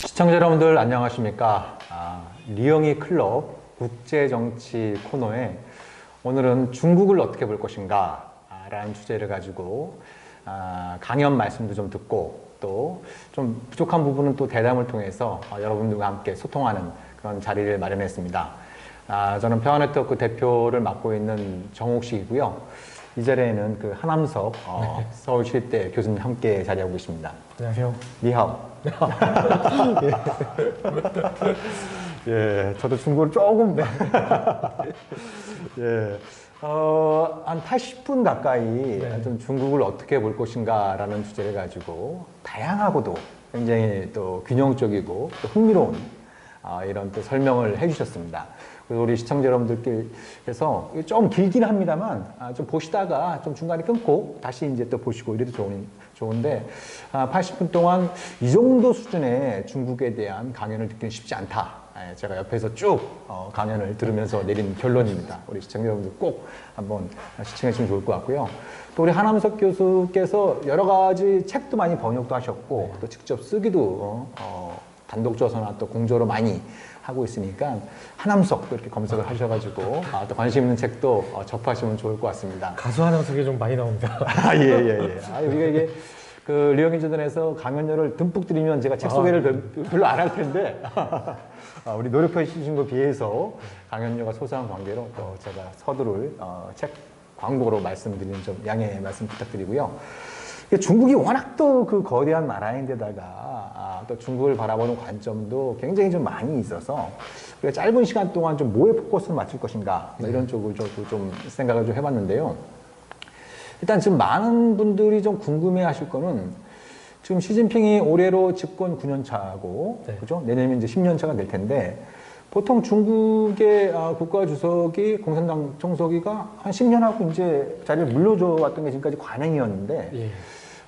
시청자 여러분들 안녕하십니까. 리영이 클럽 국제정치 코너에 오늘은 중국을 어떻게 볼 것인가 라는 주제를 가지고 강연 말씀도 좀 듣고 또 좀 부족한 부분은 또 대담을 통해서 여러분들과 함께 소통하는 그런 자리를 마련했습니다. 저는 평화네트워크 대표를 맡고 있는 정옥식이고요. 이 자리에는 그 하남석 서울시립대 교수님 함께 자리하고 계십니다. 안녕하세요. 니하오. 예, 저도 중국어를 조금 예, 한 80분 가까이 좀 중국을 어떻게 볼 것인가라는 주제를 가지고 다양하고도 굉장히 또 균형적이고 또 흥미로운 이런 또 설명을 해주셨습니다. 그래서 우리 시청자 여러분들께서 좀 길긴 합니다만 좀 보시다가 좀 중간에 끊고 다시 이제 또 보시고 이래도 좋은데 80분 동안 이 정도 수준의 중국에 대한 강연을 듣기는 쉽지 않다. 제가 옆에서 쭉 강연을 들으면서 내린 결론입니다. 우리 시청자 여러분들 꼭 한번 시청해 주시면 좋을 것 같고요. 또 우리 하남석 교수께서 여러 가지 책도 많이 번역도 하셨고 또 직접 쓰기도 단독저서나 또 공저로 많이 하고 있으니까 하남석 또 이렇게 검색을 하셔가지고 또 관심 있는 책도 접하시면 좋을 것 같습니다. 가수 하남석이 좀 많이 나옵니다. 예. 여기가 이게 그 리영인조단에서 강연료를 듬뿍 드리면 제가 책 소개를 별로 안 할 텐데 우리 노력해 주신 것에 비해서 강연료가 소소한 관계로 또 제가 서두를 책 광고로 말씀드리는 좀 양해 말씀 부탁드리고요. 중국이 워낙 또 그 거대한 나라인데다가 또 중국을 바라보는 관점도 굉장히 좀 많이 있어서 우리가 짧은 시간 동안 좀 뭐에 포커스를 맞출 것인가 이런 쪽을 저도 좀 생각을 좀 해봤는데요. 일단 지금 많은 분들이 좀 궁금해 하실 거는 지금 시진핑이 올해로 집권 9년 차고 그죠? 내년이면 이제 10년 차가 될 텐데 보통 중국의 국가 주석이 공산당 총서기가 한 10년하고 이제 자리를 물려줘 왔던 게 지금까지 관행이었는데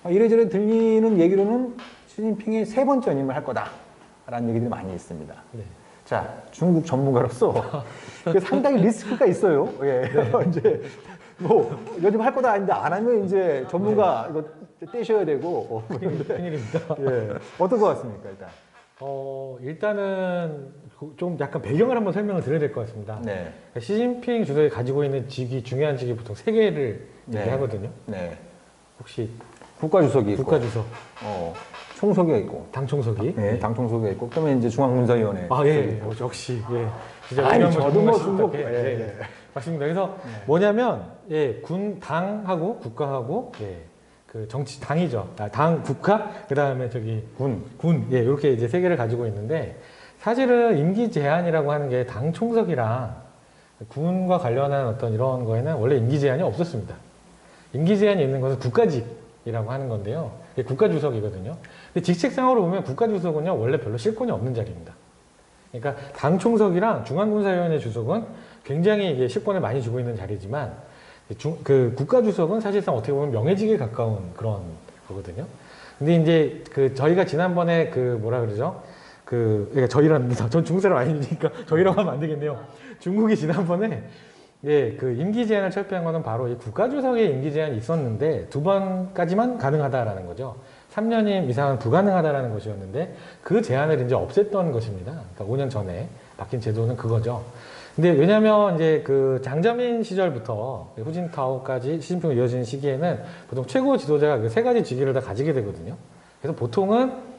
이래저래 들리는 얘기로는 시진핑이 3번째 연임을 할 거다라는 얘기들이 많이 있습니다. 자, 중국 전문가로서 상당히 리스크가 있어요. 이제 뭐 연임할 거다 아닌데 안 하면 이제 전문가 이거 떼셔야 되고 큰일입니다. 어떤 것 같습니까 일단? 일단은 좀 약간 배경을 한번 설명을 드려야 될 것 같습니다. 그러니까 시진핑 주석이 가지고 있는 직위, 중요한 직위 보통 3개를 얘기하거든요. 혹시 국가주석이 있고, 국가주석, 총서기가 있고, 당 총서기, 당 총서기가 있고, 그러면 이제 중앙군사위원회. 역시, 진짜 아니, 저도 뭐 중국, 맞습니다. 그래서 뭐냐면, 당하고 국가하고, 그 정치 당이죠. 당, 국가, 그 다음에 군, 이렇게 이제 3개를 가지고 있는데, 사실은 임기 제한이라고 하는 게 당 총석이랑 군과 관련한 어떤 이런 거에는 원래 임기 제한이 없었습니다. 임기 제한이 있는 것은 국가직이라고 하는 건데요. 이게 국가주석이거든요. 근데 직책상으로 보면 국가주석은요, 원래 별로 실권이 없는 자리입니다. 그러니까 당 총석이랑 중앙군사위원회 주석은 굉장히 이게 실권을 많이 주고 있는 자리지만, 그 국가주석은 사실상 어떻게 보면 명예직에 가까운 그런 거거든요. 근데 이제 저희가 지난번에 그러니까 저희랍니다. 전 중국 사람 아니니까 저희라고 하면 안 되겠네요. 중국이 지난번에 그 임기 제한을 철폐한 거는 바로 이 국가주석의 임기 제한이 있었는데 2번까지만 가능하다라는 거죠. 3년임 이상은 불가능하다라는 것이었는데 그 제한을 이제 없앴던 것입니다. 그러니까 5년 전에 바뀐 제도는 그거죠. 근데 왜냐면 이제 그 장저민 시절부터 후진타오까지 시진핑으로 이어지는 시기에는 보통 최고 지도자가 그 3가지 직위를 다 가지게 되거든요. 그래서 보통은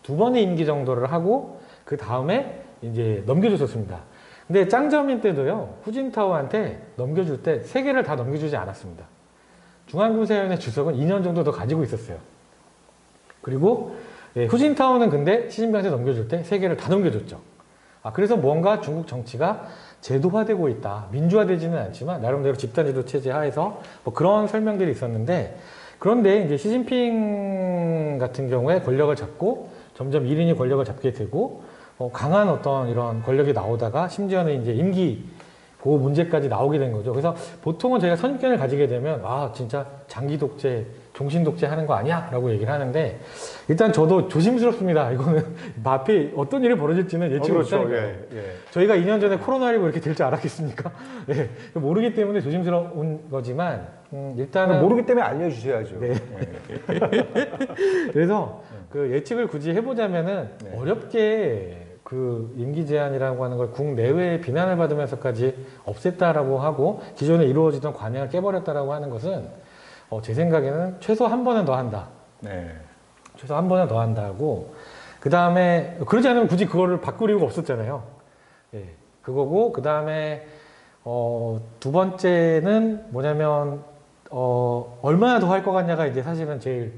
2번의 임기 정도를 하고 그 다음에 이제 넘겨줬었습니다. 근데 짱저민 때도요, 후진타오한테 넘겨줄 때 3개를 다 넘겨주지 않았습니다. 중앙군사위원회 주석은 2년 정도 더 가지고 있었어요. 그리고 후진타오는 근데 시진핑한테 넘겨줄 때 3개를 다 넘겨줬죠. 그래서 뭔가 중국 정치가 제도화되고 있다. 민주화되지는 않지만 나름대로 집단지도 체제 하에서 뭐 그런 설명들이 있었는데, 그런데 이제 시진핑 같은 경우에 권력을 잡고 점점 1인이 권력을 잡게 되고 강한 어떤 이런 권력이 나오다가 심지어는 이제 임기 보호 문제까지 나오게 된 거죠. 그래서 보통은 저희가 선입견을 가지게 되면 진짜 장기 독재, 종신 독재 하는 거 아니야? 라고 얘기를 하는데, 일단 저도 조심스럽습니다. 이거는 앞에 어떤 일이 벌어질지는 예측을 못하니까요. 저희가 2년 전에 코로나19 이렇게 될 줄 알았겠습니까? 모르기 때문에 조심스러운 거지만 일단은 모르기 때문에 알려주셔야죠. 그래서 그 예측을 굳이 해보자면은 네. 어렵게 그 임기 제한이라고 하는 걸 국내외에 비난을 받으면서까지 없앴다라고 하고 기존에 이루어지던 관행을 깨버렸다라고 하는 것은 제 생각에는 최소 한 번은 더 한다. 네. 최소 한 번은 더 한다고. 그 다음에 그러지 않으면 굳이 그거를 바꿀 이유가 없었잖아요. 예, 그거고 그 다음에 두 번째는 뭐냐면 얼마나 더 할 것 같냐가 이제 사실은 제일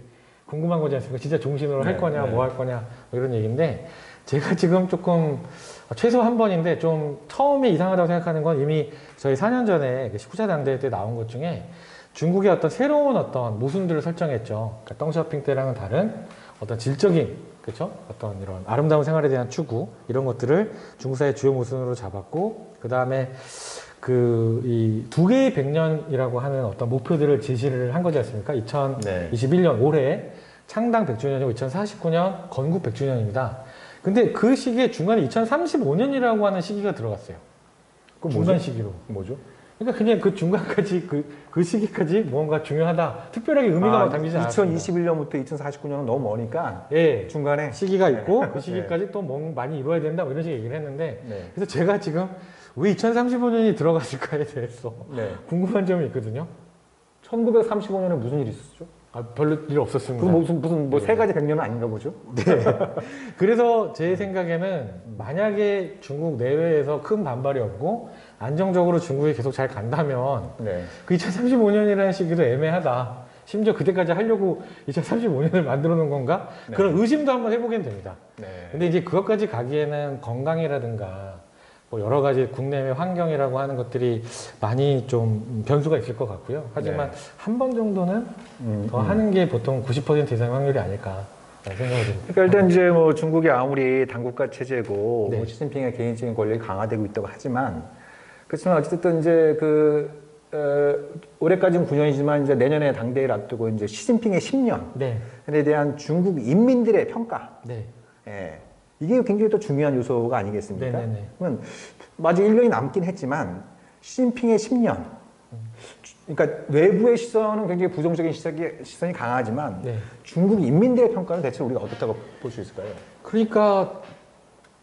궁금한 거지 않습니까? 진짜 종신으로 할 네, 거냐, 네. 뭐 할 거냐, 뭐 이런 얘기인데, 제가 지금 조금, 최소 한 번인데, 좀 처음에 이상하다고 생각하는 건 이미 저희 4년 전에 19차 당대회 때 나온 것 중에 중국의 어떤 새로운 어떤 모순들을 설정했죠. 그러니까 덩쇼핑 때랑은 다른 어떤 질적인, 그렇죠? 어떤 이런 아름다운 생활에 대한 추구, 이런 것들을 중국 사회의 주요 모순으로 잡았고, 그 다음에 이 두 개의 100년이라고 하는 어떤 목표들을 제시를 한 거지 않습니까? 2021년 올해 창당 100주년이고 2049년 건국 100주년입니다. 근데 그 시기에 중간에 2035년이라고 하는 시기가 들어갔어요. 그건 중간 뭐죠? 시기로. 뭐죠? 그러니까 그냥 그 중간까지 그 시기까지 뭔가 중요하다. 특별하게 의미가 막 담기지 않았습니다. 2021년부터 2049년은 너무 머니까 예. 중간에 시기가 있고 그 네. 시기까지 또 뭐 많이 이루어야 된다 뭐 이런 식의 얘기를 했는데 네. 그래서 제가 지금 왜 2035년이 들어갔을까에 대해서 네. 궁금한 점이 있거든요. 1935년에 무슨 일이 있었죠? 별로 일 없었습니다. 그 무슨 뭐 세 가지 100년은 아닌가 보죠? 네. 그래서 제 생각에는 만약에 중국 내외에서 큰 반발이 없고 안정적으로 중국이 계속 잘 간다면 네. 그 2035년이라는 시기도 애매하다. 심지어 그때까지 하려고 2035년을 만들어 놓은 건가? 네. 그런 의심도 한번 해보게 됩니다. 네. 근데 이제 그것까지 가기에는 건강이라든가 뭐 여러 가지 국내외 환경이라고 하는 것들이 많이 좀 변수가 있을 것 같고요. 하지만 네. 한 번 정도는 더 하는 게 보통 90% 이상의 확률이 아닐까 생각이 듭니다. 그러니까 일단 이제 뭐 중국이 아무리 당국가 체제고 네. 뭐 시진핑의 개인적인 권력이 강화되고 있다고 하지만 그렇지만 어쨌든 이제 올해까지는 9년이지만 이제 내년에 당대회를 앞두고 이제 시진핑의 10년에 네, 대한 중국 인민들의 평가. 네, 예. 이게 굉장히 또 중요한 요소가 아니겠습니까? 네네네. 그러면 아직 1년이 남긴 했지만 시진핑의 10년. 그러니까 외부의 시선은 굉장히 부정적인 시선이 강하지만 네. 중국 인민들의 평가는 대체 우리가 어떻다고 볼 수 있을까요? 그러니까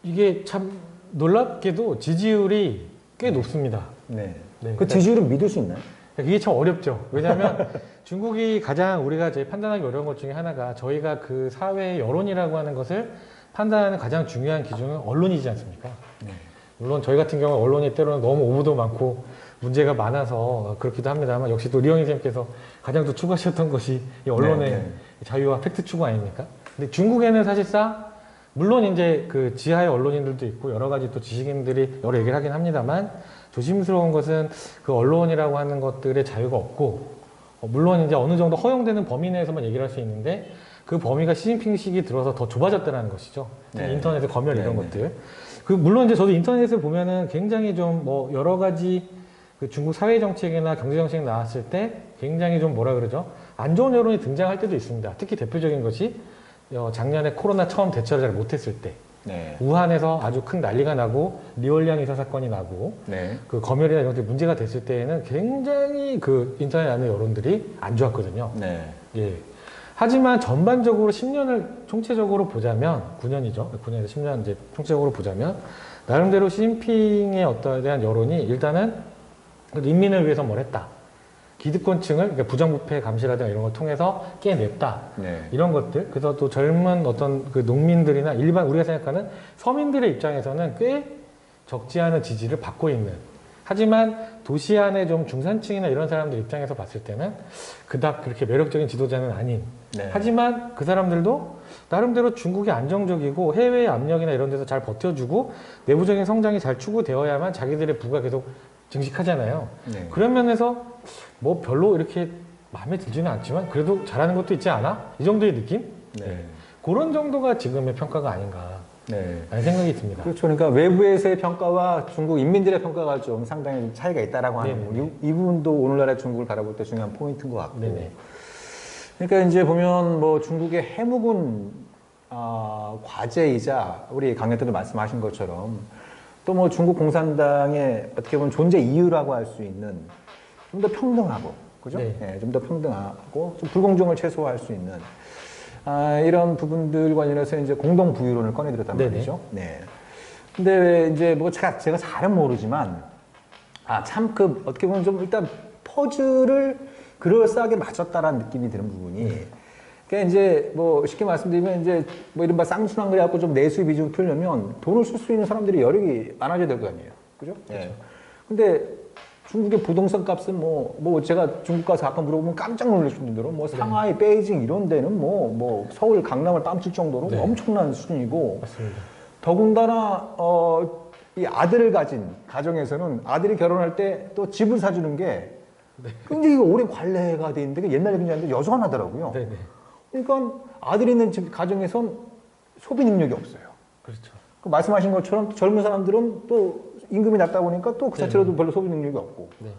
이게 참 놀랍게도 지지율이 꽤 높습니다. 네. 네. 그 지지율은 믿을 수 있나요? 이게 참 어렵죠. 왜냐하면 중국이 가장 우리가 저희 판단하기 어려운 것 중에 하나가 저희가 그 사회의 여론이라고 하는 것을 판단하는 가장 중요한 기준은 언론이지 않습니까? 네. 물론 저희 같은 경우 언론이 때로는 너무 오보도 많고 문제가 많아서 그렇기도 합니다만 역시 또 리영희 선생님께서 가장 또 추구하셨던 것이 이 언론의 네, 네. 자유와 팩트 추구 아닙니까? 근데 중국에는 사실상 물론 이제 그 지하의 언론인들도 있고 여러 가지 또 지식인들이 여러 얘기를 하긴 합니다만 조심스러운 것은 그 언론이라고 하는 것들의 자유가 없고 물론 이제 어느 정도 허용되는 범위 내에서만 얘기를 할 수 있는데 그 범위가 시진핑 시기 들어서 더 좁아졌다는 것이죠. 네. 인터넷의 검열 이런 네, 것들. 그 물론 이제 저도 인터넷을 보면은 굉장히 좀 뭐 여러 가지 그 중국 사회 정책이나 경제 정책 나왔을 때 굉장히 좀 뭐라 그러죠? 안 좋은 여론이 등장할 때도 있습니다. 특히 대표적인 것이 작년에 코로나 처음 대처를 잘 못했을 때 네. 우한에서 아주 큰 난리가 나고 리얼리안 의사 사건이 나고 네. 그 검열이나 이런 데 문제가 됐을 때에는 굉장히 그 인터넷 안의 여론들이 안 좋았거든요. 네. 예. 하지만 전반적으로 10년을 총체적으로 보자면 9년이죠. 9년에서 10년 이제 총체적으로 보자면 나름대로 시진핑의 어떠에 대한 여론이 일단은 인민을 위해서 뭘 했다. 기득권층을 그러니까 부정부패 감시라든가 이런 걸 통해서 깨냈다. 네. 이런 것들. 그래서 또 젊은 어떤 그 농민들이나 일반 우리가 생각하는 서민들의 입장에서는 꽤 적지 않은 지지를 받고 있는. 하지만 도시 안에 좀 중산층이나 이런 사람들 입장에서 봤을 때는 그닥 그렇게 매력적인 지도자는 아닌. 네. 하지만 그 사람들도 나름대로 중국이 안정적이고 해외의 압력이나 이런 데서 잘 버텨주고 내부적인 성장이 잘 추구되어야만 자기들의 부가 계속 증식하잖아요. 네. 그런 면에서 뭐 별로 이렇게 마음에 들지는 않지만 그래도 잘하는 것도 있지 않아? 이 정도의 느낌? 네. 그런 정도가 지금의 평가가 아닌가 네. 라는 생각이 듭니다. 그렇죠. 그러니까 외부에서의 평가와 중국 인민들의 평가가 좀 상당히 좀 차이가 있다라고 하는 네네. 이 부분도 오늘날의 중국을 바라볼 때 중요한 포인트인 것 같고. 네네. 그러니까 이제 보면 뭐 중국의 해묵은 과제이자 우리 강연 때도 말씀하신 것처럼 또 뭐 중국 공산당의 어떻게 보면 존재 이유라고 할 수 있는 좀 더 평등하고, 그죠? 네. 예, 좀 더 평등하고 좀 불공정을 최소화할 수 있는 이런 부분들 관련해서 이제 공동 부유론을 꺼내들었단 네네. 말이죠. 네. 근데 이제 뭐 제가 잘은 모르지만 참 그 어떻게 보면 좀 일단 퍼즐을 그럴싸하게 맞췄다라는 느낌이 드는 부분이 그러니까 이제 뭐 쉽게 말씀드리면 이제 뭐 이른바 쌍순환 그래갖고 좀 내수 비중을 풀려면 돈을 쓸 수 있는 사람들이 여력이 많아져야 될 거 아니에요. 그죠? 예. 근데 중국의 부동산 값은 뭐 제가 중국 가서 아까 물어보면 깜짝 놀랄 정도로 뭐 상하이, 베이징 이런 데는 뭐 서울, 강남을 뺨칠 정도로 네. 엄청난 수준이고 맞습니다. 더군다나 이 아들을 가진 가정에서는 아들이 결혼할 때 또 집을 사주는 게 굉장히 오래 관례가 돼 있는데 옛날 얘기인 줄 알았는데 여전하더라고요. 네네. 그러니까 아들이 있는 집 가정에선 소비 능력이 없어요. 그렇죠. 그 말씀하신 것처럼 젊은 사람들은 또 임금이 낮다 보니까 또 그 자체로도 별로 소비 능력이 없고. 네.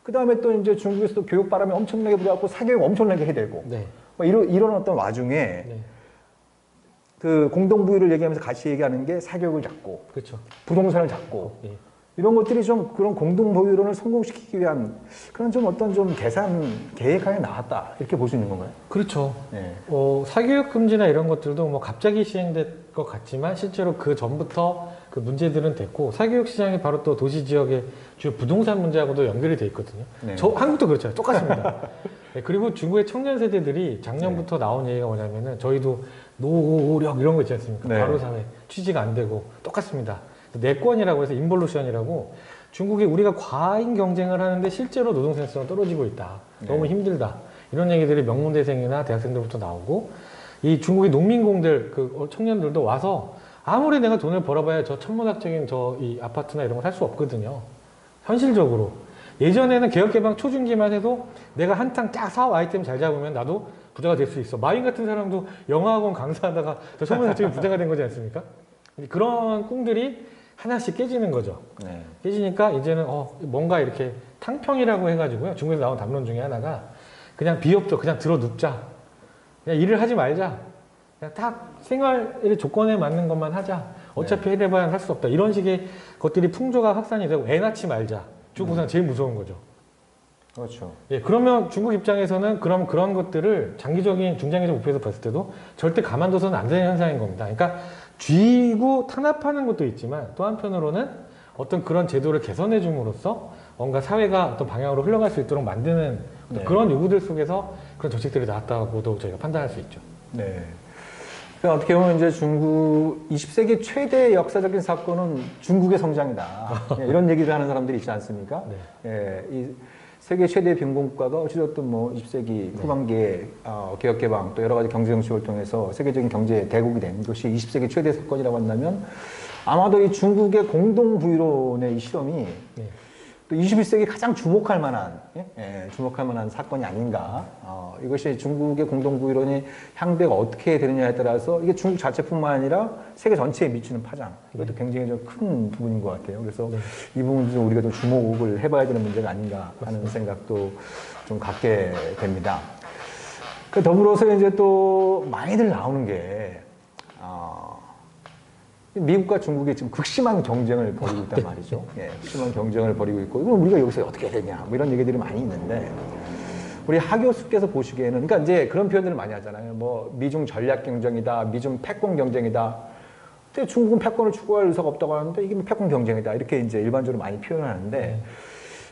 그 다음에 또 이제 중국에서도 교육 바람이 엄청나게 불어갖고 사교육 엄청나게 해야 되고. 네. 뭐 이런 어떤 와중에 네. 그 공동부유를 얘기하면서 같이 얘기하는 게 사교육을 잡고 그렇죠. 부동산을 잡고 예. 이런 것들이 좀 그런 공동보유론을 성공시키기 위한 그런 좀 어떤 좀 계산 계획안에 나왔다 이렇게 볼 수 있는 건가요? 그렇죠. 네. 사교육 금지나 이런 것들도 뭐 갑자기 시행될 것 같지만 실제로 그 전부터 그 문제들은 됐고 사교육 시장이 바로 또 도시 지역의 주요 부동산 문제하고도 연결이 돼 있거든요. 네. 한국도 그렇죠. 똑같습니다. 네, 그리고 중국의 청년 세대들이 작년부터 나온 얘기가 뭐냐면은 저희도 노력 이런 거 있지 않습니까? 네. 바로 사회 취지가 안 되고 똑같습니다. 내권이라고 해서 인볼루션이라고 중국이 우리가 과잉 경쟁을 하는데 실제로 노동 생산성은 떨어지고 있다. 너무 힘들다. 이런 얘기들이 명문대생이나 대학생들부터 나오고 이 중국의 농민공들 그 청년들도 와서 아무리 내가 돈을 벌어봐야 저 천문학적인 이 아파트나 이런 거 살 수 없거든요. 현실적으로. 예전에는 개혁개방 초중기만 해도 내가 한탕 딱 사업 아이템 잘 잡으면 나도 부자가 될 수 있어. 마윈 같은 사람도 영어학원 강사하다가 저 천문학적인 부자가 된 거지 않습니까? 그런 꿈들이 하나씩 깨지는 거죠. 네. 깨지니까 이제는 뭔가 이렇게 탕평이라고 해가지고요. 중국에서 나온 담론 중에 하나가 그냥 비협조 그냥 들어 눕자. 그냥 일을 하지 말자. 그냥 딱 생활의 조건에 맞는 것만 하자. 어차피 해내봐야 할 수 없다. 이런 식의 것들이 풍조가 확산이 되고 애 낳지 말자. 중국은 제일 무서운 거죠. 그렇죠. 예, 그러면 중국 입장에서는 그런 것들을 장기적인, 중장기적 목표에서 봤을 때도 절대 가만둬서는 안 되는 현상인 겁니다. 그러니까 쥐고 탄압하는 것도 있지만 또 한편으로는 어떤 그런 제도를 개선해 줌으로써 뭔가 사회가 어떤 방향으로 흘러갈 수 있도록 만드는 그런 요구들 속에서 그런 정책들이 나왔다고도 저희가 판단할 수 있죠. 네. 그러니까 어떻게 보면 이제 중국 20세기 최대 역사적인 사건은 중국의 성장이다. 이런 얘기를 하는 사람들이 있지 않습니까? 네. 예, 이 세계 최대 빈곤국가가 어찌됐든 뭐 20세기 후반기에 개혁개방 또 여러 가지 경제정책을 통해서 세계적인 경제 대국이 된 것이 20세기 최대 사건이라고 한다면 아마도 이 중국의 공동부유론의 이 실험이 또 21세기 가장 주목할 만한 주목할 만한 사건이 아닌가. 이것이 중국의 공동부유론의 향배가 어떻게 되느냐에 따라서 이게 중국 자체뿐만 아니라 세계 전체에 미치는 파장 이것도 굉장히 좀 큰 부분인 것 같아요. 그래서 이 부분도 좀 우리가 좀 주목을 해봐야 되는 문제가 아닌가 하는 생각도 좀 갖게 됩니다. 그 더불어서 이제 또 많이들 나오는 게 미국과 중국이 지금 극심한 경쟁을 벌이고 있단 말이죠. 예, 극심한 경쟁을 벌이고 있고, 이건 우리가 여기서 어떻게 해야 되냐, 뭐 이런 얘기들이 많이 있는데, 우리 하 교수께서 보시기에는, 그러니까 이제 그런 표현들을 많이 하잖아요. 뭐, 미중 전략 경쟁이다, 미중 패권 경쟁이다. 근데 중국은 패권을 추구할 의사가 없다고 하는데, 이게 뭐 패권 경쟁이다. 이렇게 이제 일반적으로 많이 표현하는데,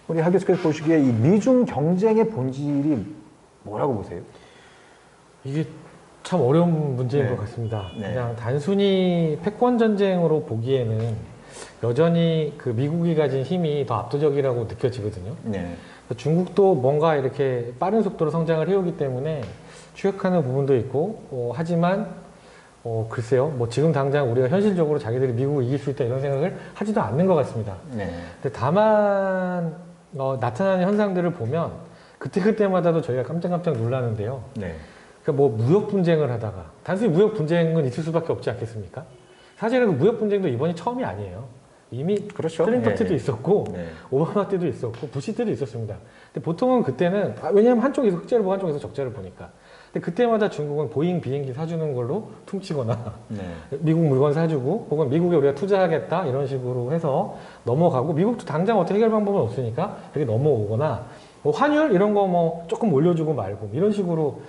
우리 하 교수께서 보시기에 이 미중 경쟁의 본질이 뭐라고 보세요? 이게 참 어려운 문제인 것 같습니다. 그냥 단순히 패권 전쟁으로 보기에는 여전히 그 미국이 가진 힘이 더 압도적이라고 느껴지거든요. 중국도 뭔가 이렇게 빠른 속도로 성장을 해오기 때문에 추격하는 부분도 있고, 하지만 글쎄요, 뭐 지금 당장 우리가 현실적으로 자기들이 미국을 이길 수 있다 이런 생각을 하지도 않는 것 같습니다. 근데 다만 나타나는 현상들을 보면 그때마다도 저희가 깜짝깜짝 놀라는데요. 그러니까 뭐 무역 분쟁을 하다가 단순히 무역 분쟁은 있을 수밖에 없지 않겠습니까? 사실은 그 무역 분쟁도 이번이 처음이 아니에요. 이미 클린턴 때도 있었고 오바마 때도 있었고 부시 때도 있었습니다. 근데 보통은 그때는 왜냐하면 한쪽에서 흑자를 보고 한쪽에서 적자를 보니까. 근데 그때마다 중국은 보잉 비행기 사주는 걸로 퉁치거나 미국 물건 사주고 혹은 미국에 우리가 투자하겠다 이런 식으로 해서 넘어가고 미국도 당장 어떻게 해결 방법은 없으니까 그렇게 넘어오거나 뭐 환율 이런 거 뭐 조금 올려주고 말고 이런 식으로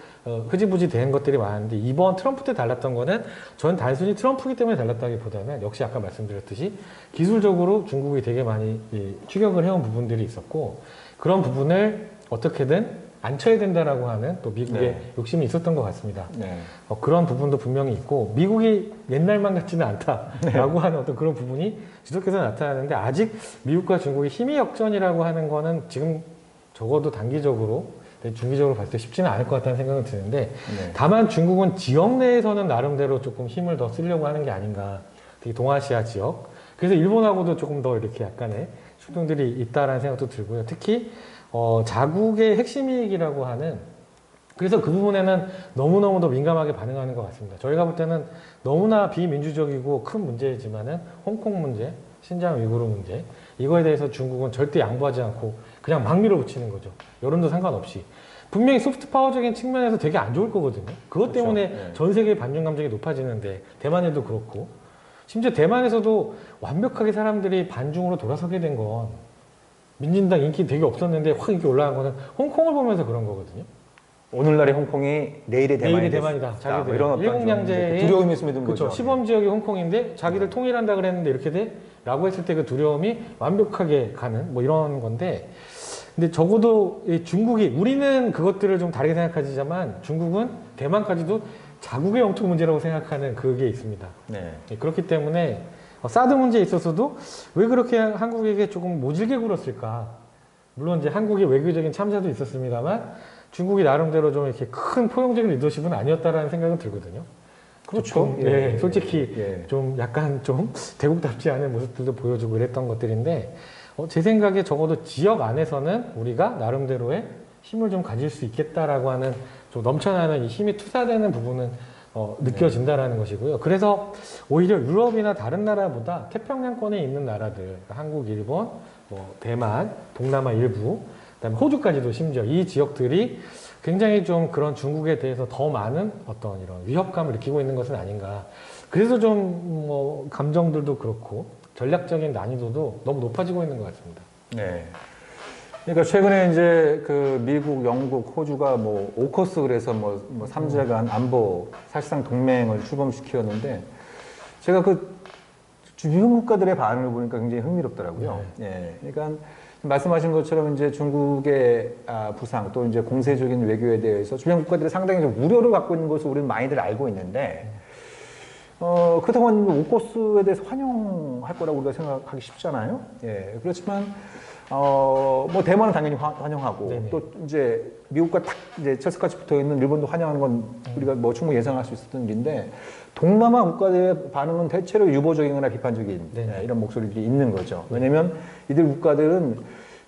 흐지부지 된 것들이 많은데 이번 트럼프 때 달랐던 거는 저는 단순히 트럼프기 때문에 달랐다기보다는 역시 아까 말씀드렸듯이 기술적으로 중국이 되게 많이 추격을 해온 부분들이 있었고 그런 부분을 어떻게든 안 쳐야 된다라고 하는 또 미국의 네. 욕심이 있었던 것 같습니다. 네. 그런 부분도 분명히 있고 미국이 옛날만 같지는 않다라고 하는 어떤 그런 부분이 지속해서 나타나는데 아직 미국과 중국의 힘의 역전이라고 하는 거는 지금 적어도 단기적으로 중기적으로 봤을 때 쉽지는 않을 것 같다는 생각은 드는데 네. 다만 중국은 지역 내에서는 나름대로 조금 힘을 더 쓰려고 하는 게 아닌가 특히 동아시아 지역 그래서 일본하고도 조금 더 이렇게 약간의 충동들이 있다라는 생각도 들고요. 특히 자국의 핵심 이익이라고 하는 그래서 그 부분에는 너무너무 더 민감하게 반응하는 것 같습니다. 저희가 볼 때는 너무나 비민주적이고 큰 문제지만은 홍콩 문제, 신장 위구르 문제 이거에 대해서 중국은 절대 양보하지 않고 그냥 막 밀어붙이는 거죠. 여론도 상관없이. 분명히 소프트 파워적인 측면에서 되게 안 좋을 거거든요. 그것 때문에 그렇죠. 네. 전 세계의 반중 감정이 높아지는데 대만에도 그렇고 심지어 대만에서도 완벽하게 사람들이 반중으로 돌아서게 된 건 민진당 인기 되게 없었는데 확 인기 올라간 거는 홍콩을 보면서 그런 거거든요. 오늘날의 홍콩이 내일의 대만이 내일의 대만이다. 됐다. 자기들 뭐 이런 어떤 일국양제의 좀 두려움이 있음에 든 그렇죠. 거죠. 시범 지역이 홍콩인데 자기들 통일한다 그랬는데 이렇게 돼? 라고 했을 때 그 두려움이 완벽하게 가는 뭐 이런 건데 근데 적어도 이 중국이 우리는 그것들을 좀 다르게 생각하지만 중국은 대만까지도 자국의 영토 문제라고 생각하는 그게 있습니다. 네. 그렇기 때문에 사드 문제에 있어서도 왜 그렇게 한국에게 조금 모질게 굴었을까? 물론 이제 한국의 외교적인 참사도 있었습니다만 중국이 나름대로 좀 이렇게 큰 포용적인 리더십은 아니었다라는 생각은 들거든요. 그렇죠. 조금, 예. 솔직히 예. 좀 약간 좀 대국답지 않은 모습들도 보여주고 이랬던 것들인데 제 생각에 적어도 지역 안에서는 우리가 나름대로의 힘을 좀 가질 수 있겠다라고 하는 좀 넘쳐나는 이 힘이 투사되는 부분은 느껴진다라는 것이고요. 그래서 오히려 유럽이나 다른 나라보다 태평양권에 있는 나라들, 그러니까 한국, 일본, 뭐 대만, 동남아 일부, 그다음에 호주까지도 심지어 이 지역들이 굉장히 좀 그런 중국에 대해서 더 많은 어떤 이런 위협감을 느끼고 있는 것은 아닌가. 그래서 좀 뭐 감정들도 그렇고 전략적인 난이도도 너무 높아지고 있는 것 같습니다. 네. 그러니까 최근에 이제 그 미국, 영국, 호주가 뭐 오커스 그래서 뭐 3재간 안보 사실상 동맹을 출범시켰는데 제가 그 주변 국가들의 반응을 보니까 굉장히 흥미롭더라고요. 예. 그러니까 말씀하신 것처럼 이제 중국의 부상 또 이제 공세적인 외교에 대해서 주변 국가들이 상당히 좀 우려를 갖고 있는 것을 우리는 많이들 알고 있는데 그렇다고 하면 오커스에 대해서 환영할 거라고 우리가 생각하기 쉽잖아요. 예. 그렇지만 뭐 대만은 당연히 환영하고 네네. 또 이제 미국과 딱 이제 철석같이 붙어 있는 일본도 환영하는 건 우리가 뭐 충분히 예상할 수 있었던 일인데 동남아 국가들의 반응은 대체로 유보적이거나 비판적인 네네. 이런 목소리들이 있는 거죠. 왜냐하면 이들 국가들은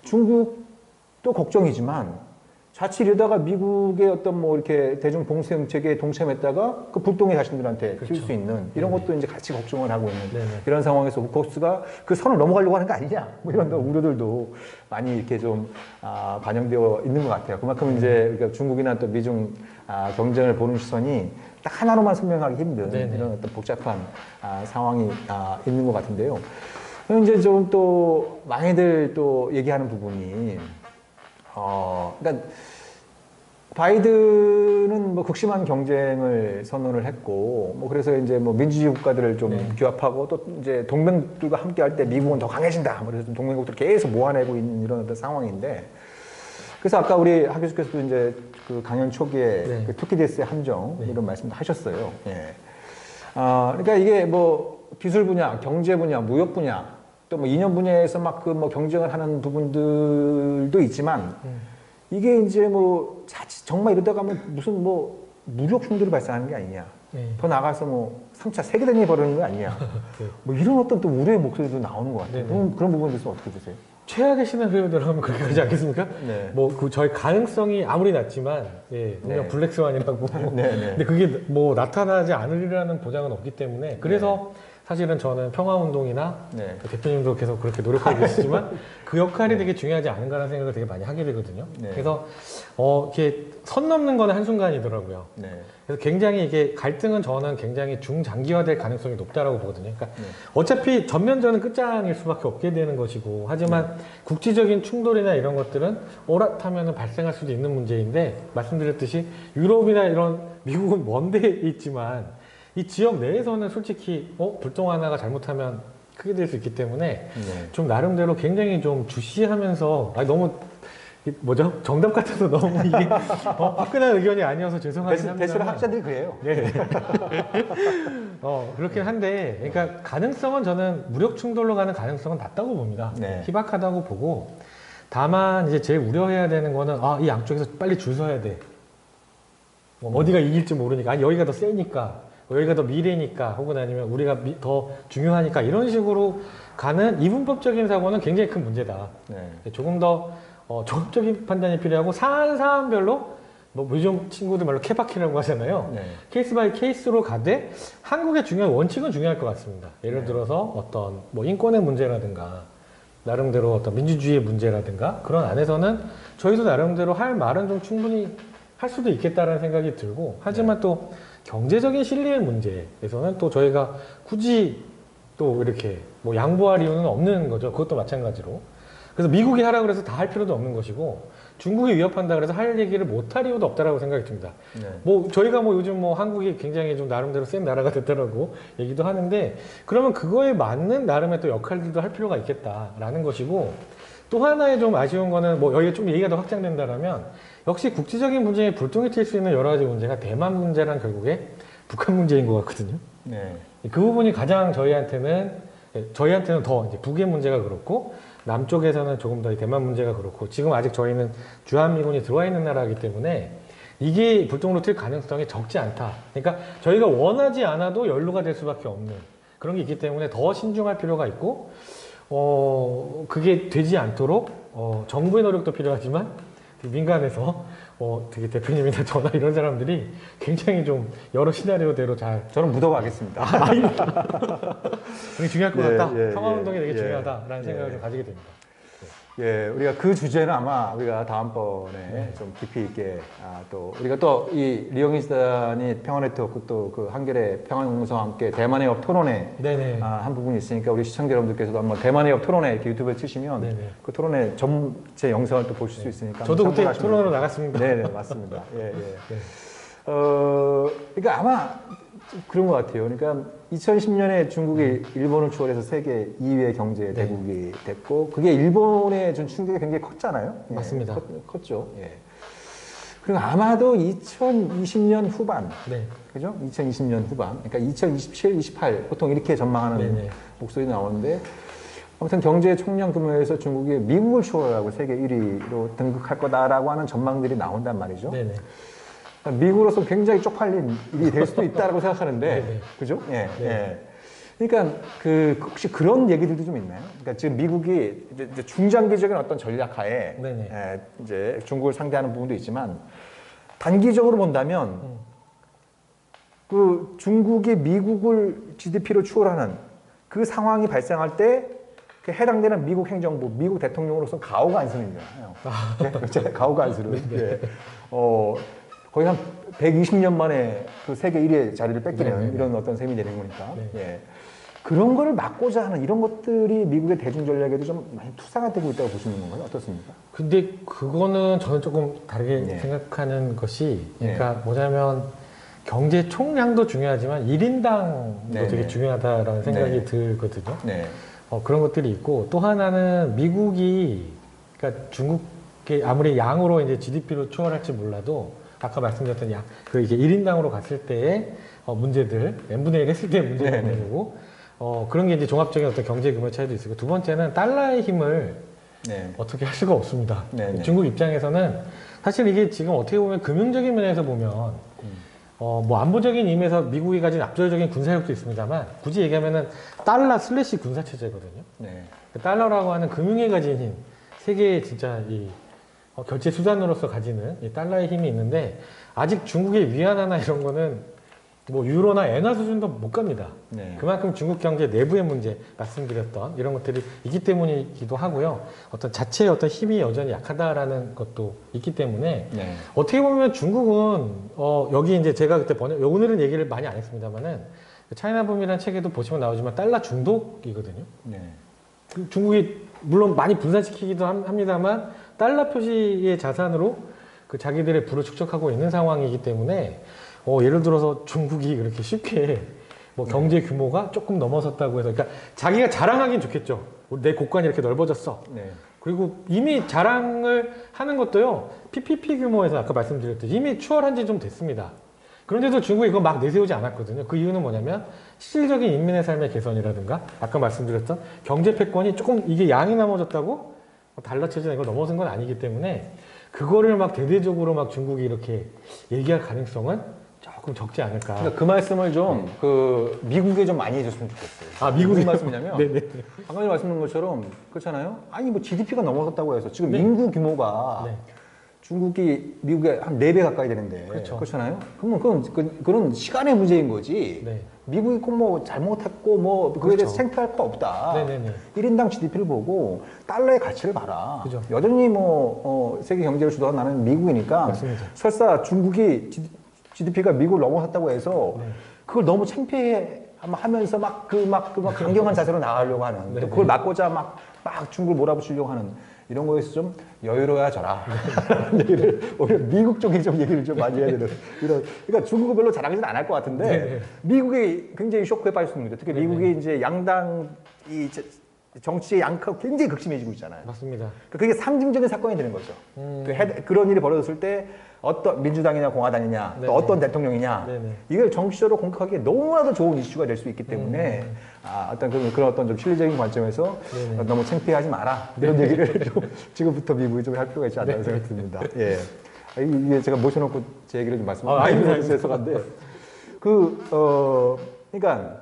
중국도 걱정이지만 자칫 이러다가 미국의 어떤 뭐 이렇게 대중 봉쇄 정책에 동참했다가 그 불똥이 자신들한테 튈 수 있는 이런 것도 이제 같이 걱정을 하고 있는 네네. 이런 상황에서 우코스가 그 선을 넘어가려고 하는 거 아니냐 뭐 이런 우려들도 많이 이렇게 좀 반영되어 있는 것 같아요. 그만큼 이제 우리가 중국이나 또 미중 경쟁을 보는 시선이 딱 하나로만 설명하기 힘든 네네. 이런 어떤 복잡한 상황이 있는 것 같은데요. 그럼 이제 좀 또 많이들 또 얘기하는 부분이 그러니까 바이든은 뭐 극심한 경쟁을 선언을 했고, 뭐 그래서 이제 뭐 민주주의 국가들을 좀 규합하고 또 이제 동맹국들과 함께 할 때 미국은 더 강해진다. 그래서 좀 동맹국들을 계속 모아내고 있는 이런 어떤 상황인데, 그래서 아까 우리 하 교수께서도 이제 그 강연 초기에 그 투키디스의 함정 이런 말씀도 하셨어요. 예. 그러니까 이게 뭐 기술 분야, 경제 분야, 무역 분야, 또 뭐 이념 분야에서 막 그 뭐 경쟁을 하는 부분들도 있지만. 이게 이제 뭐 자칫 정말 이러다가 면 무슨 뭐 무력 충돌이 발생하는 게 아니냐. 더 나가서 뭐 3차 세계대전이 벌어지는 거 아니냐. 뭐 이런 어떤 또 우려의 목소리도 나오는 것 같아요. 그런 부분에 대해서 어떻게 보세요? 최악의 시나리오대로 하면 그렇게 가지 않겠습니까? 네. 뭐 그 저희 가능성이 아무리 낮지만 분명 블랙스완이라고. 근데 그게 뭐 나타나지 않으리라는 보장은 없기 때문에 그래서 사실은 저는 평화운동이나 네. 대표님도 계속 그렇게 노력하고 계시지만 그 역할이 되게 중요하지 않은가라는 생각을 되게 많이 하게 되거든요. 네. 그래서 이렇게 선 넘는 거는 한순간이더라고요. 네. 그래서 굉장히 이게 갈등은 저는 굉장히 중장기화될 가능성이 높다라고 보거든요. 그러니까 네. 어차피 전면전은 끝장일 수밖에 없게 되는 것이고, 하지만 국지적인 충돌이나 이런 것들은 오락하면 발생할 수도 있는 문제인데, 말씀드렸듯이 유럽이나 이런 미국은 먼 데에 있지만 이 지역 내에서는 솔직히 불똥 하나가 잘못하면 크게 될 수 있기 때문에 네. 좀 나름대로 굉장히 좀 주시하면서 너무 뭐죠? 정답 같아서 너무 이게 화끈한 의견이 아니어서 죄송하긴 합니다. 대체로 학자들이 그래요. 네. 그렇긴 한데, 그러니까 가능성은 저는 무력 충돌로 가는 가능성은 낮다고 봅니다. 네. 희박하다고 보고, 다만 이제 제일 우려해야 되는 거는 이 양쪽에서 빨리 줄 서야 돼. 어디가 이길지 모르니까, 아니 여기가 더 세니까, 여기가 더 미래니까, 혹은 아니면 우리가 더 중요하니까, 이런 식으로 가는 이분법적인 사고는 굉장히 큰 문제다. 네. 조금 더 종합적인 판단이 필요하고, 사안별로 요즘 친구들 말로 케바케라고 하잖아요. 네. 케이스 바이 케이스로 가되 한국의 중요한 원칙은 중요할 것 같습니다. 예를 네. 들어서 어떤 인권의 문제라든가 나름대로 어떤 민주주의의 문제라든가 그런 안에서는 저희도 나름대로 할 말은 좀 충분히 할 수도 있겠다라는 생각이 들고, 하지만 또 경제적인 실리의 문제에서는 또 저희가 굳이 또 이렇게 양보할 이유는 없는 거죠. 그것도 마찬가지로. 그래서 미국이 하라 그래서 다 할 필요도 없는 것이고, 중국이 위협한다 그래서 할 얘기를 못 할 이유도 없다라고 생각이 듭니다. 네. 저희가 요즘 한국이 굉장히 좀 나름대로 센 나라가 됐다라고 얘기도 하는데, 그러면 그거에 맞는 나름의 또 역할들도 할 필요가 있겠다라는 것이고, 또 하나의 좀 아쉬운 거는 여기가 좀 얘기가 더 확장된다라면, 역시 국제적인 문제에 불똥이 튈 수 있는 여러 가지 문제가 대만 문제랑 결국에 북한 문제인 것 같거든요. 네. 그 부분이 가장 저희한테는 더 이제 북의 문제가 그렇고, 남쪽에서는 조금 더 대만 문제가 그렇고, 지금 아직 저희는 주한미군이 들어와 있는 나라이기 때문에 이게 불똥으로 튈 가능성이 적지 않다. 그러니까 저희가 원하지 않아도 연루가 될 수밖에 없는 그런 게 있기 때문에 더 신중할 필요가 있고, 그게 되지 않도록 정부의 노력도 필요하지만 민간에서 되게 대표님이나 저나 이런 사람들이 굉장히 좀 여러 시나리오대로 잘 저는 묻어가겠습니다. 되게 중요할 것 예, 같다. 예, 평화운동이 예, 되게 예, 중요하다라는 예. 생각을 좀 가지게 됩니다. 예, 우리가 그 주제는 아마 우리가 다음번에 좀 깊이 있게 또 우리가 또 이 리영희 수단이 평화네트워크 또 그 한겨레 평화공동서와 함께 대만의 업 토론회 네네. 한 부분이 있으니까 우리 시청자 여러분들께서도 한번 대만의 업 토론회 이렇게 유튜브에 치시면 네네. 그 토론회 전체 영상을 또 보실 수 있으니까 저도 그때 참고하시면 토론으로 나갔습니다. 네네 맞습니다. 예, 예. 네. 그러니까 아마 그런 것 같아요. 그러니까 2010년에 중국이 일본을 추월해서 세계 2위의 경제 대국이 됐고, 그게 일본에 준 충격이 굉장히 컸잖아요. 예, 맞습니다. 컸죠. 예. 그리고 아마도 2020년 후반, 네. 그죠? 2020년 후반, 그러니까 2027, 28 보통 이렇게 전망하는 네네. 목소리 나오는데, 아무튼 경제 총량 규모에서 중국이 미국을 추월하고 세계 1위로 등극할 거다라고 하는 전망들이 나온단 말이죠. 네네. 미국으로서 굉장히 쪽팔린 일이 될 수도 있다라고 생각하는데, 네네. 그죠? 예, 네. 예. 그러니까 혹시 그런 얘기들도 좀 있나요? 그러니까 지금 미국이 이제 중장기적인 어떤 전략하에 네네. 이제 중국을 상대하는 부분도 있지만 단기적으로 본다면 그 중국이 미국을 GDP로 추월하는 그 상황이 발생할 때 그 해당되는 미국 행정부, 미국 대통령으로서 가오가 안쓰는잖아요. 네? 가오가 안쓰는. 예. 거의 한 120년 만에 그 세계 1위의 자리를 뺏기는 네네네. 이런 어떤 셈이 되는 거니까. 네. 예. 그런 거를 막고자 하는 이런 것들이 미국의 대중 전략에도 좀 많이 투사가 되고 있다고 보시는 건가요? 어떻습니까? 근데 그거는 저는 조금 다르게 네. 생각하는 것이, 그러니까 뭐냐면 경제 총량도 중요하지만 1인당도 네, 되게 네. 중요하다라는 생각이 네. 들거든요. 네. 그런 것들이 있고, 또 하나는 미국이, 그러니까 중국의 아무리 양으로 이제 GDP로 추월할지 몰라도 아까 말씀드렸던 이게 1인당으로 갔을 때의 문제들, n분의 1 했을 때의 문제가 네네. 있는 거고, 그런 게 이제 종합적인 어떤 경제 규모 차이도 있고, 두 번째는 달러의 힘을 네. 어떻게 할 수가 없습니다. 네네. 중국 입장에서는 사실 이게 지금 어떻게 보면 금융적인 면에서 보면 안보적인 의미에서 미국이 가진 압도적인 군사력도 있습니다만, 굳이 얘기하면은 달러 슬래시 군사체제거든요. 네. 달러라고 하는 금융이 가진 힘, 세계의 진짜 이 결제 수단으로서 가지는 이 달러의 힘이 있는데, 아직 중국의 위안화나 이런 거는 뭐 유로나 엔화 수준도 못 갑니다. 네. 그만큼 중국 경제 내부의 문제 말씀드렸던 이런 것들이 있기 때문이기도 하고요. 어떤 자체의 어떤 힘이 여전히 약하다라는 것도 있기 때문에 네. 어떻게 보면 중국은 여기 이제 제가 그때 오늘은 얘기를 많이 안 했습니다만은 차이나붐이라는 책에도 보시면 나오지만 달러 중독이거든요. 네. 중국이 물론 많이 분산시키기도 합니다만 달러 표시의 자산으로 그 자기들의 부를 축적하고 있는 상황이기 때문에 예를 들어서 중국이 그렇게 쉽게 뭐 경제 규모가 조금 넘어섰다고 해서 그러니까 자기가 자랑하긴 좋겠죠. 내 국관이 이렇게 넓어졌어. 네. 그리고 이미 자랑을 하는 것도요. PPP 규모에서 아까 말씀드렸듯이 이미 추월한 지 좀 됐습니다. 그런데도 중국이 이거 막 내세우지 않았거든요. 그 이유는 뭐냐면 실질적인 인민의 삶의 개선이라든가 아까 말씀드렸던 경제 패권이 조금 이게 양이 남아졌다고 달러 체제나 이걸 넘어선 건 아니기 때문에 그거를 막 대대적으로 막 중국이 이렇게 얘기할 가능성은 조금 적지 않을까. 그러니까 그 말씀을 좀 미국에 좀 많이 해줬으면 좋겠어요. 아, 미국이 무슨 말씀이냐면 네네. 방금 전에 말씀드린 것처럼 그렇잖아요. 아니 뭐 GDP가 넘어섰다고 해서 지금 네. 인구 규모가 네. 중국이 미국에 한 4배 가까이 되는데 그렇죠. 그렇잖아요. 그러면 그런 시간의 문제인 거지. 네. 미국이 꼭 뭐 잘못했고 뭐 그거에 대해서 그렇죠. 창피할 거 없다. 네네네. 1인당 GDP를 보고 달러의 가치를 봐라. 그죠. 여전히 세계 경제를 주도한 나는 미국이니까 맞습니다. 설사 중국이 GDP가 미국을 넘어섰다고 해서 네. 그걸 너무 창피해 하면서 막 강경한 자세로 나가려고 하는 또 네네. 그걸 막고자 막 중국을 몰아붙이려고 하는 이런 거에서 좀 여유로워져라. 얘기를 오히려 미국 쪽에 좀 얘기를 좀 많이 해야 되는 이런. 그러니까 중국은 별로 잘하지는 않을 것 같은데 네네. 미국이 굉장히 쇼크에 빠질 수 있는 거죠. 특히 네네. 미국이 이제 양당 이 정치의 양극화가 굉장히 극심해지고 있잖아요. 맞습니다. 그게 상징적인 사건이 되는 거죠. 그런 일이 벌어졌을 때 어떤 민주당이냐 공화당이냐 네네. 또 어떤 대통령이냐 네네. 이걸 정치적으로 공격하기에 너무나도 좋은 이슈가 될 수 있기 때문에 그런 어떤 좀 실리적인 관점에서 네네. 너무 창피하지 마라 이런 얘기를 좀 지금부터 미국이 좀 할 필요가 있지 않나 생각이 듭니다. 예. 이게 제가 모셔놓고 제 얘기를 좀 말씀드리는 죄송한데 그러니까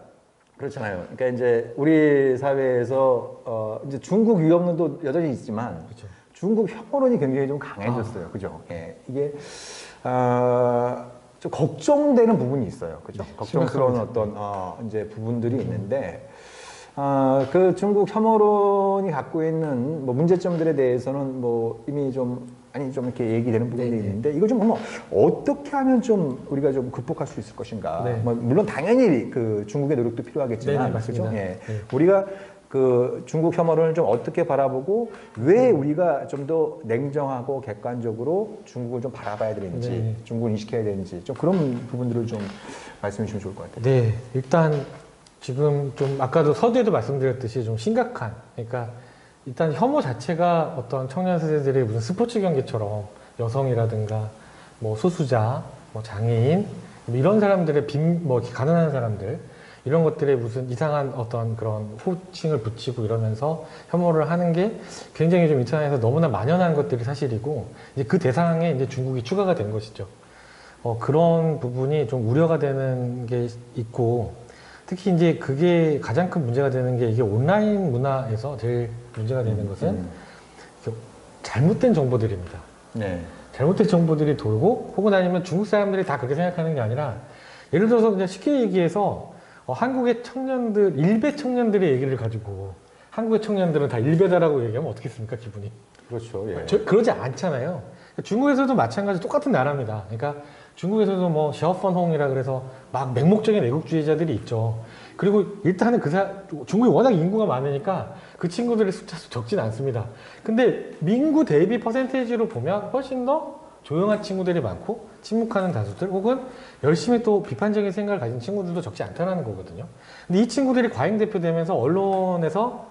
그렇잖아요. 그러니까 이제 우리 사회에서 이제 중국 위협론도 여전히 있지만 그렇죠. 중국 혐오론이 굉장히 좀 강해졌어요. 그죠? 예. 이게 좀 걱정되는 부분이 있어요. 그죠? 네, 걱정스러운 심각합니다. 어떤 이제 부분들이 있는데 그 중국 혐오론이 갖고 있는 뭐 문제점들에 대해서는 뭐 이미 좀 이렇게 얘기되는 부분이 네네. 있는데 이걸 좀 어떻게 하면 좀 우리가 좀 극복할 수 있을 것인가. 네. 뭐 물론 당연히 그 중국의 노력도 필요하겠지만 네네, 맞습니다. 그죠? 예. 네. 우리가 그 중국 혐오론을 좀 어떻게 바라보고 왜 우리가 좀 더 냉정하고 객관적으로 중국을 좀 바라봐야 되는지 네. 중국을 인식해야 되는지 좀 그런 부분들을 좀 말씀해 주시면 좋을 것 같아요. 네, 일단 지금 좀 아까도 서두에도 말씀드렸듯이 좀 심각한 그러니까 일단 혐오 자체가 어떤 청년 세대들의 무슨 스포츠 경기처럼 여성이라든가 뭐 소수자, 뭐 장애인 뭐 이런 사람들의 뭐 가난한 사람들 이런 것들에 무슨 이상한 어떤 그런 호칭을 붙이고 이러면서 혐오를 하는 게 굉장히 좀 인터넷에서 너무나 만연한 것들이 사실이고 이제 그 대상에 이제 중국이 추가가 된 것이죠. 그런 부분이 좀 우려가 되는 게 있고 특히 이제 그게 가장 큰 문제가 되는 게 이게 온라인 문화에서 제일 문제가 되는 것은 잘못된 정보들입니다. 네. 잘못된 정보들이 돌고 혹은 아니면 중국 사람들이 다 그렇게 생각하는 게 아니라 예를 들어서 그냥 쉽게 얘기해서 한국의 청년들, 일베 청년들의 얘기를 가지고 한국의 청년들은 다 일베다라고 얘기하면 어떻겠습니까, 기분이? 그렇죠. 예. 그러지 않잖아요. 중국에서도 마찬가지 똑같은 나라입니다. 그러니까 중국에서도 뭐 샤오펀홍이라 그래서 막 맹목적인 애국주의자들이 있죠. 그리고 일단은 중국이 워낙 인구가 많으니까 그 친구들의 숫자도 적진 않습니다. 근데 민구 대비 퍼센테이지로 보면 훨씬 더 조용한 친구들이 많고 침묵하는 다수들 혹은 열심히 또 비판적인 생각을 가진 친구들도 적지 않다는 거거든요. 근데 이 친구들이 과잉 대표되면서 언론에서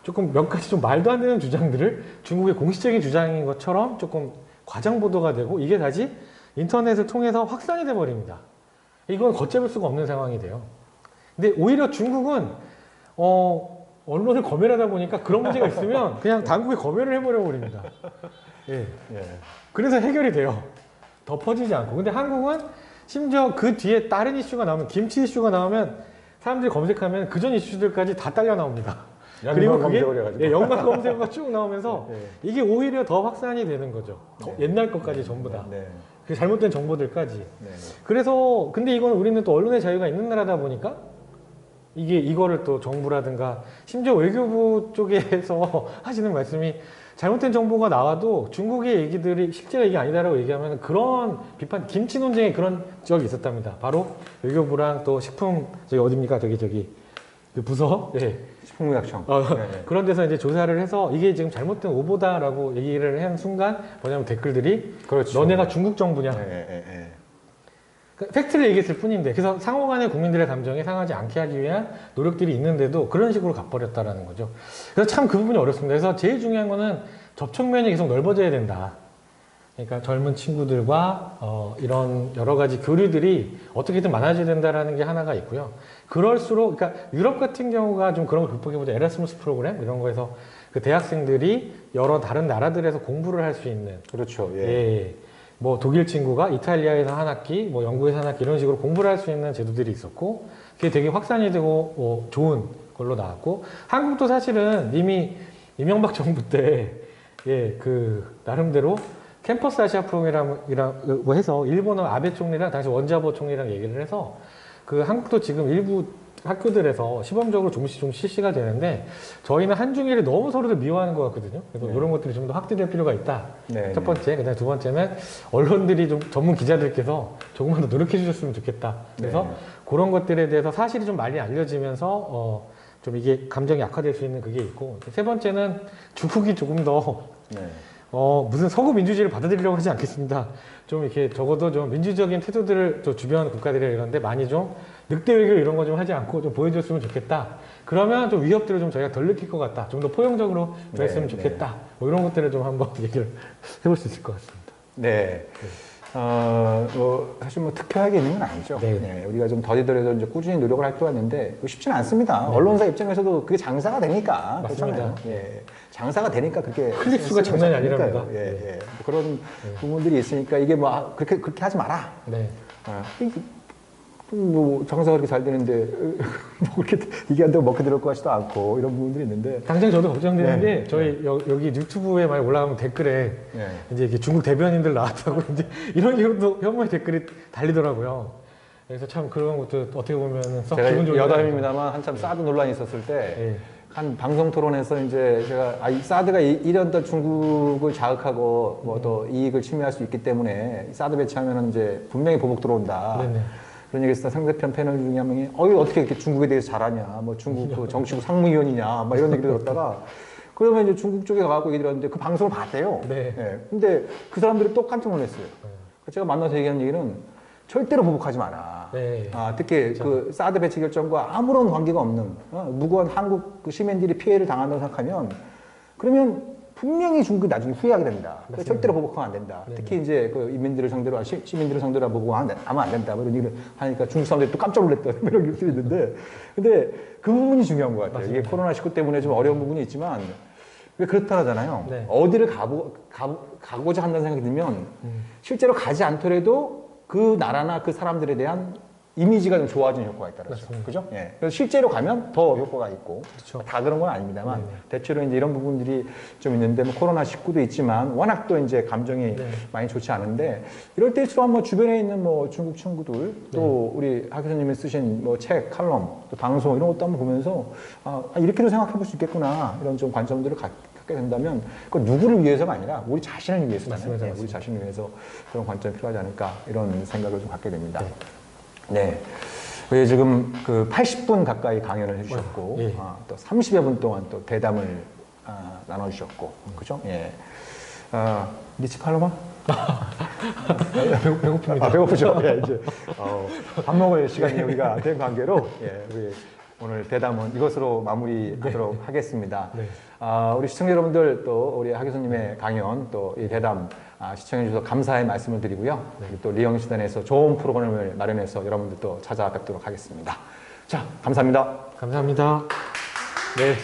조금 몇 가지 좀 말도 안 되는 주장들을 중국의 공식적인 주장인 것처럼 조금 과장 보도가 되고 이게 다시 인터넷을 통해서 확산이 돼 버립니다. 이건 걷잡을 수가 없는 상황이 돼요. 근데 오히려 중국은 언론을 검열하다 보니까 그런 문제가 있으면 그냥 당국에 검열을 해버려 버립니다. 예. 예. 그래서 해결이 돼요. 덮어지지 않고. 근데 한국은 심지어 그 뒤에 다른 이슈가 나오면 김치 이슈가 나오면 사람들이 검색하면 그전 이슈들까지 다 딸려 나옵니다. 그리고 그게 연관 검색어가 쭉 나오면서 네. 이게 오히려 더 확산이 되는 거죠. 네. 옛날 것까지 전부 다. 네. 그 잘못된 정보들까지. 네. 그래서 근데 이건 우리는 또 언론의 자유가 있는 나라다 보니까 이거를 또 정부라든가 심지어 외교부 쪽에서 하시는 말씀이 잘못된 정보가 나와도 중국의 얘기들이 실제가 이게 아니다라고 얘기하면 그런 비판, 김치 논쟁에 그런 적이 있었답니다. 바로 외교부랑 또 식품, 저기 어딥니까? 저기 그 부서? 예. 식품의약청. 네. 그런 데서 이제 조사를 해서 이게 지금 잘못된 오보다라고 얘기를 한 순간 뭐냐면 댓글들이 그렇죠. 너네가 중국 정부냐? 네. 그러니까 팩트를 얘기했을 뿐인데 그래서 상호 간의 국민들의 감정에 상하지 않게 하기 위한 노력들이 있는데도 그런 식으로 가버렸다라는 거죠. 그래서 참 그 부분이 어렵습니다. 그래서 제일 중요한 거는 접촉면이 계속 넓어져야 된다. 그러니까 젊은 친구들과 이런 여러 가지 교류들이 어떻게든 많아져야 된다라는 게 하나가 있고요. 그럴수록 그러니까 유럽 같은 경우가 좀 그런 걸 극복해보자. 에라스무스 프로그램 이런 거에서 그 대학생들이 여러 다른 나라들에서 공부를 할 수 있는 그렇죠. 예. 뭐 독일 친구가 이탈리아에서 한 학기, 뭐 영국에서 한 학기 이런 식으로 공부를 할 수 있는 제도들이 있었고 그게 되게 확산이 되고 좋은 걸로 나왔고 한국도 사실은 이미 이명박 정부 때 그 나름대로 캠퍼스 아시아 프로그램이라고 해서 일본어 아베 총리랑 당시 원자보 총리랑 얘기를 해서 그 한국도 지금 일부 학교들에서 시범적으로 조금씩 실시가 되는데 저희는 한중일을 너무 서로를 미워하는 것 같거든요. 그래서 이런 것들이 좀 더 확대될 필요가 있다. 첫 번째, 그다음에 두 번째는 언론들이 좀 전문 기자들께서 조금만 더 노력해 주셨으면 좋겠다. 그래서 그런 것들에 대해서 사실이 좀 많이 알려지면서 좀 이게 감정이 악화될 수 있는 그게 있고 세 번째는 중국이 조금 더 무슨 서구 민주주의를 받아들이려고 하지 않겠습니다. 좀 이렇게 적어도 좀 민주적인 태도들을 저 주변 국가들이 이런데 많이 좀 늑대 외교 이런 거 좀 하지 않고 좀 보여줬으면 좋겠다. 그러면 좀 위협들을 좀 저희가 덜 느낄 것 같다. 좀 더 포용적으로 했으면 좋겠다. 뭐 이런 것들을 좀 한번 얘기를 해볼 수 있을 것 같습니다. 네. 사실 뭐 특별하게 있는 건 아니죠. 우리가 좀 더디더라도 이제 꾸준히 노력을 할 필요가 있는데 쉽지는 않습니다. 언론사 입장에서도 그게 장사가 되니까. 맞습니다. 장사가 되니까 그렇게 클릭 수가 장난이 아니랍니다. 뭐 그런 부분들이 있으니까 이게 뭐 그렇게 하지 마라. 뭐 장사가 그렇게 잘 되는데 뭐 그렇게 얘기한다고 먹게 들을 것 같지도 않고 이런 부분들이 있는데 당장 저도 걱정되는 게 저희 여기 유튜브에 많이 올라가면 댓글에 이제 이렇게 중국 대변인들 나왔다고 이제 이런 식으로 혐오의 댓글이 달리더라고요. 그래서 참 그런 것도 어떻게 보면은 썩 제가 기분 좋은 여담입니다만 한참 사드 논란이 있었을 때 한 방송 토론에서 이제 제가 이 사드가 이런 더 중국을 자극하고 뭐 더 이익을 침해할 수 있기 때문에 사드 배치하면은 이제 분명히 보복 들어온다. 그런 얘기했을 때 상대편 패널 중에 한 명이 어떻게 이렇게 중국에 대해서 잘하냐, 뭐 중국 그 정치국 상무위원이냐, 막 이런 얘기를 들었다가 그러면 이제 중국 쪽에 가고 얘기를 하는데 그 방송을 봤대요. 근데 그 사람들이 또 깜짝 놀랐어요. 제가 만나서 얘기한 얘기는 절대로 보복하지 마라. 특히 그 사드 배치 결정과 아무런 관계가 없는 무고한 한국 그 시민들이 피해를 당한다고 생각하면 그러면 분명히 중국이 나중에 후회하게 됩니다. 절대로 보복하면 안 된다. 특히 이제 그 인민들을 상대로, 시민들을 상대로 보복하면 안 된다. 뭐 이런 얘기를 하니까 중국 사람들이 또 깜짝 놀랐다. 이런 얘기들이 있는데. 근데 그 부분이 중요한 것 같아요. 맞습니다. 이게 코로나19 때문에 좀 어려운 부분이 있지만 왜 그렇다 하잖아요. 어디를 가고자 한다는 생각이 들면 실제로 가지 않더라도 그 나라나 그 사람들에 대한 이미지가 좀 좋아지는 효과가 있다는 거죠. 그죠? 그래서 실제로 가면 더 효과가 있고. 다 그런 건 아닙니다만. 대체로 이제 이런 부분들이 좀 있는데, 뭐 코로나19도 있지만, 워낙 또 이제 감정이 많이 좋지 않은데, 이럴 때일수록 뭐 주변에 있는 뭐 중국 친구들, 또 우리 하 교수님이 쓰신 뭐 책, 칼럼, 또 방송 이런 것도 한번 보면서, 이렇게도 생각해 볼 수 있겠구나. 이런 좀 관점들을 갖게 된다면, 그건 누구를 위해서가 아니라 우리 자신을 위해서잖아요. 우리 자신을 위해서 그런 관점이 필요하지 않을까. 이런 생각을 좀 갖게 됩니다. 지금 그 80분 가까이 강연을 해주셨고, 또 30여 분 동안 또 대담을 나눠주셨고, 그죠? 니치 칼로마? 배고픕니다. 배고프죠? 이제 밥 먹을 시간이 우리가 된 관계로, 우리 오늘 대담은 이것으로 마무리하도록 하겠습니다. 우리 시청자 여러분들 또 우리 하 교수님의 강연 또 이 대담 시청해 주셔서 감사의 말씀을 드리고요. 또 리영시단에서 좋은 프로그램을 마련해서 여러분들 또 찾아뵙도록 하겠습니다. 자, 감사합니다. 감사합니다. 네.